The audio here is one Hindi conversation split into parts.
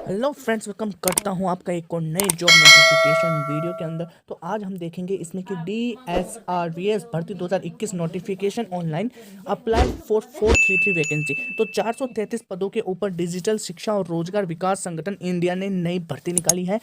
हेलो फ्रेंड्स, वेलकम करता हूं आपका एक और नए जॉब नोटिफिकेशन वीडियो के अंदर। तो आज हम देखेंगे इसमें कि DSRVS भर्ती 2021 notification online apply for 433 vacancy. तो 433 पदों के ऊपर डिजिटल शिक्षा और रोजगार विकास संगठन इंडिया ने नई भर्ती निकाली है।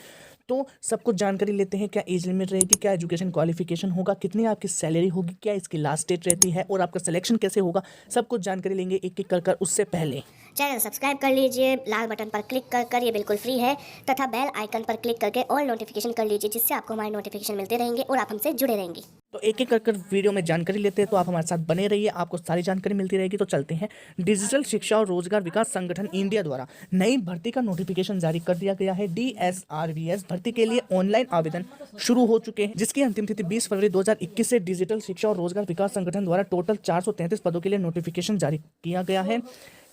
तो सब कुछ जानकारी लेते हैं। क्या एज लिमिट रहेगी, क्या एजुकेशन क्वालिफिकेशन होगा, कितनी आपकी सैलरी होगी, क्या इसकी लास्ट डेट रहती है और आपका सिलेक्शन कैसे होगा, सब कुछ जानकारी लेंगे एक एक कर। उससे पहले चैनल सब्सक्राइब कर लीजिए, लाल बटन पर क्लिक कर ये बिल्कुल फ्री है, तथा बेल आइकन पर क्लिक करके ऑल नोटिफिकेशन कर लीजिए, जिससे आपको हमारे नोटिफिकेशन मिलते रहेंगे और आप हमसे जुड़े रहेंगे। तो एक एक कर वीडियो में जानकारी लेते हैं। तो आप हमारे साथ बने रहिए, आपको सारी जानकारी मिलती रहेगी। तो चलते हैं। डिजिटल शिक्षा और रोजगार विकास संगठन इंडिया द्वारा नई भर्ती का नोटिफिकेशन जारी कर दिया गया है। DSRVS भर्ती के लिए ऑनलाइन आवेदन शुरू हो चुके हैं, जिसकी अंतिम तिथि 20 फरवरी 2021 से डिजिटल शिक्षा और रोजगार विकास संगठन द्वारा टोटल 433 पदों के लिए नोटिफिकेशन जारी किया गया है।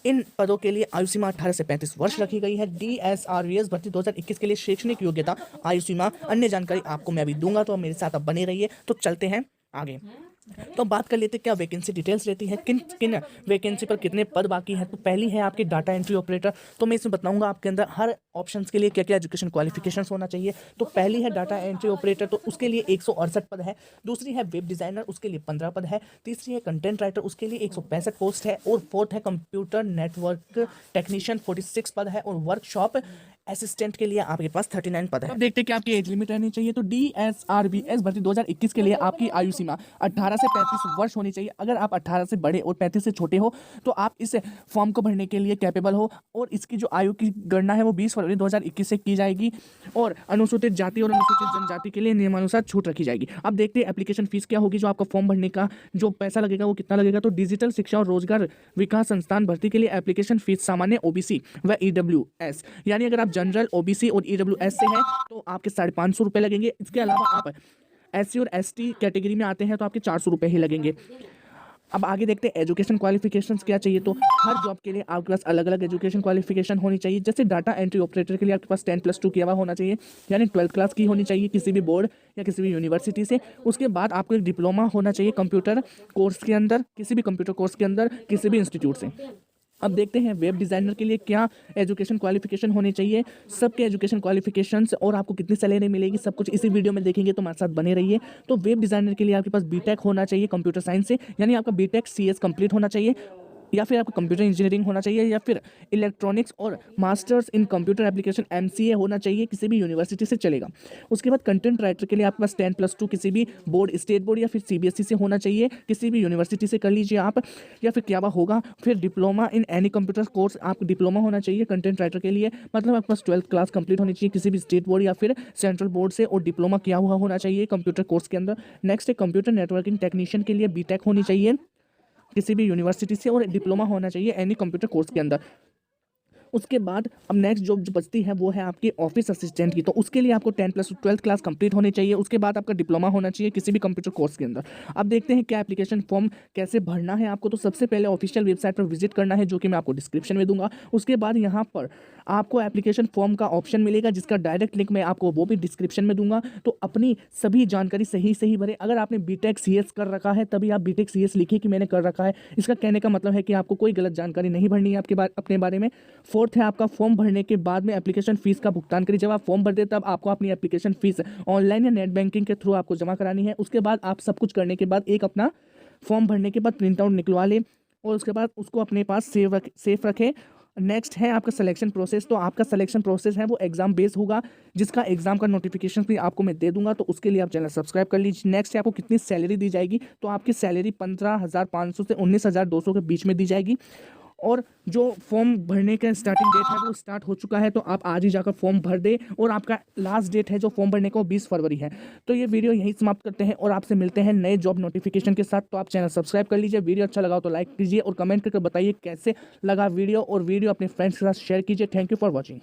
इन पदों के लिए आयु सीमा 18 से 35 वर्ष रखी गई है। DSRVS भर्ती 2021 के लिए शैक्षणिक योग्यता, आयु सीमा, अन्य जानकारी आपको मैं अभी दूंगा, तो मेरे साथ आप बने रहिए। तो चलते हैं आगे। तो बात कर लेते हैं क्या वैकेंसी डिटेल्स रहती है, किन किन वैकेंसी पर कितने पद बाकी हैं। तो पहली है आपकी डाटा एंट्री ऑपरेटर। तो मैं इसमें बताऊंगा आपके अंदर हर ऑप्शंस के लिए क्या क्या एजुकेशन क्वालिफिकेशंस होना चाहिए। तो पहली है डाटा एंट्री ऑपरेटर, तो उसके लिए 168 पद है। दूसरी है वेब डिजाइनर, उसके लिए 15 पद है। तीसरी है कंटेंट राइटर, उसके लिए 165 पोस्ट है। और फोर्थ है कंप्यूटर नेटवर्क टेक्नीशियन, 46 पद है। और वर्कशॉप असिस्टेंट के लिए आपके पास 39 पद है। अब देखते हैं कि आपकी एज लिमिट रहनी चाहिए। तो DSRVS भर्ती 2021 के लिए आपकी आयु सीमा 18 से 35 वर्ष होनी चाहिए। अगर आप 18 से बड़े और 35 से छोटे हो तो आप इस फॉर्म को भरने के लिए कैपेबल हो। और इसकी जो आयु की गणना है वो 20 फरवरी 2021 से की जाएगी। और अनुसूचित जाति और अनुसूचित जनजाति के लिए नियमानुसार छूट रखी जाएगी। अब देखते हैं एप्लीकेशन फीस क्या होगी, जो आपका फॉर्म भरने का जो पैसा लगेगा वो कितना लगेगा। तो डिजिटल शिक्षा और रोजगार विकास संस्थान भर्ती के लिए एप्लीकेशन फीस सामान्य OBC व EWS, यानी अगर आप जनरल, OBC और EWS से हैं तो आपके 550 रुपये लगेंगे। इसके अलावा आप SC और ST कैटेगरी में आते हैं तो आपके 400 रुपये ही लगेंगे। अब आगे देखते हैं एजुकेशन क्वालिफिकेशंस क्या चाहिए। तो हर जॉब के लिए आपके पास अलग अलग एजुकेशन क्वालिफिकेशन होनी चाहिए। जैसे डाटा एंट्री ऑपरेटर के लिए आपके पास 10+2 किया हुआ होना चाहिए, यानी 12th क्लास की होनी चाहिए किसी भी बोर्ड या किसी भी यूनिवर्सिटी से। उसके बाद आपको एक डिप्लोमा होना चाहिए कंप्यूटर कोर्स के अंदर, किसी भी कंप्यूटर कोर्स के अंदर, किसी भी इंस्टीट्यूट से। अब देखते हैं वेब डिज़ाइनर के लिए क्या एजुकेशन क्वालिफिकेशन होने चाहिए, सबके एजुकेशन क्वालिफिकेशंस और आपको कितनी सैलरी मिलेगी, सब कुछ इसी वीडियो में देखेंगे। तो हमारे साथ बने रहिए। तो वेब डिज़ाइनर के लिए आपके पास बीटेक होना चाहिए कंप्यूटर साइंस से, यानी आपका बीटेक CS कंप्लीट होना चाहिए, या फिर आपको कंप्यूटर इंजीनियरिंग होना चाहिए, या फिर इलेक्ट्रॉनिक्स और masters in computer application MCA होना चाहिए, किसी भी यूनिवर्सिटी से चलेगा। उसके बाद कंटेंट राइटर के लिए आपके पास 10+2 किसी भी बोर्ड, स्टेट बोर्ड या फिर CBSE से होना चाहिए, किसी भी यूनिवर्सिटी से कर लीजिए आप, या फिर क्या होगा फिर diploma in any computer course, आपको डिप्लोमा होना चाहिए कंटेंट राइटर के लिए, मतलब आपके पास 12th क्लास कंप्लीट होनी चाहिए किसी भी स्टेट बोर्ड या फिर सेंट्रल बोर्ड से, और डिप्लोमा किया हुआ होना चाहिए कंप्यूटर कोर्स के अंदर। नेक्स्ट है कंप्यूटर नेटवर्किंग टेक्नीशियन के लिए बीटेक होनी चाहिए किसी भी यूनिवर्सिटी से, और डिप्लोमा होना चाहिए एनी कंप्यूटर कोर्स के अंदर। उसके बाद अब नेक्स्ट जॉब जो बचती है वो है आपकी ऑफिस असिस्टेंट की। तो उसके लिए आपको 10+12th क्लास कंप्लीट होनी चाहिए। उसके बाद आपका डिप्लोमा होना चाहिए किसी भी कंप्यूटर कोर्स के अंदर। अब देखते हैं क्या एप्लीकेशन फॉर्म कैसे भरना है आपको। तो सबसे पहले ऑफिशियल वेबसाइट पर विजिट करना है, जो कि मैं आपको डिस्क्रिप्शन में दूंगा। उसके बाद यहाँ पर आपको एप्लीकेशन फॉर्म का ऑप्शन मिलेगा, जिसका डायरेक्ट लिंक मैं आपको वो भी डिस्क्रिप्शन में दूंगा। तो अपनी सभी जानकारी सही सही भरें। अगर आपने बीटेक CS कर रखा है तभी आप बीटेक CS लिखिए कि मैंने कर रखा है। इसका कहने का मतलब है कि आपको कोई गलत जानकारी नहीं भरनी है आपके अपने बारे में। फोर्थ है आपका फॉर्म भरने के बाद में एप्लीकेशन फीस का भुगतान करिए। जब आप फॉर्म भरते तब आपको अपनी एप्लीकेशन फीस ऑनलाइन या नेट बैंकिंग के थ्रू आपको जमा करानी है। उसके बाद आप सब कुछ करने के बाद एक अपना फॉर्म भरने के बाद प्रिंट आउट निकलवा लें, और उसके बाद उसको अपने पास सेफ रखें। नेक्स्ट है आपका सिलेक्शन प्रोसेस। तो आपका सिलेक्शन प्रोसेस है वो एग्जाम बेस्ड होगा, जिसका एग्जाम का नोटिफिकेशन भी आपको मैं दे दूंगा। तो उसके लिए आप चैनल सब्सक्राइब कर लीजिए। नेक्स्ट है आपको कितनी सैलरी दी जाएगी। तो आपकी सैलरी 15,500 से 19,200 के बीच में दी जाएगी। और जो फॉर्म भरने का स्टार्टिंग डेट है वो स्टार्ट हो चुका है, तो आप आज ही जाकर फॉर्म भर दें। और आपका लास्ट डेट है जो फॉर्म भरने का वो 20 फरवरी है। तो ये वीडियो यहीं समाप्त करते हैं और आपसे मिलते हैं नए जॉब नोटिफिकेशन के साथ। तो आप चैनल सब्सक्राइब कर लीजिए। वीडियो अच्छा लगा तो लाइक कीजिए और कमेंट करके बताइए कैसे लगा वीडियो, और वीडियो अपने फ्रेंड्स के साथ शेयर कीजिए। Thank you for watching.